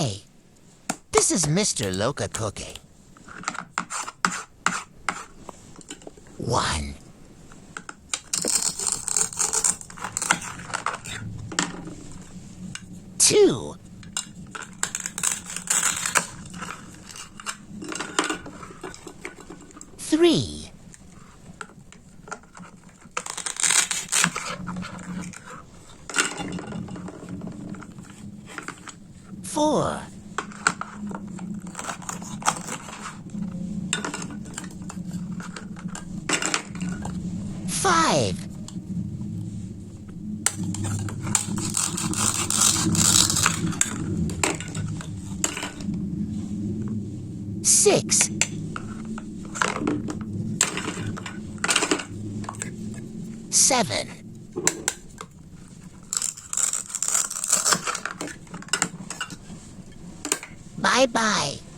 Hi, this is Mr. Loka Cooking. 1, 2, 3, 4, 5, 6, 7, 8. Bye-bye.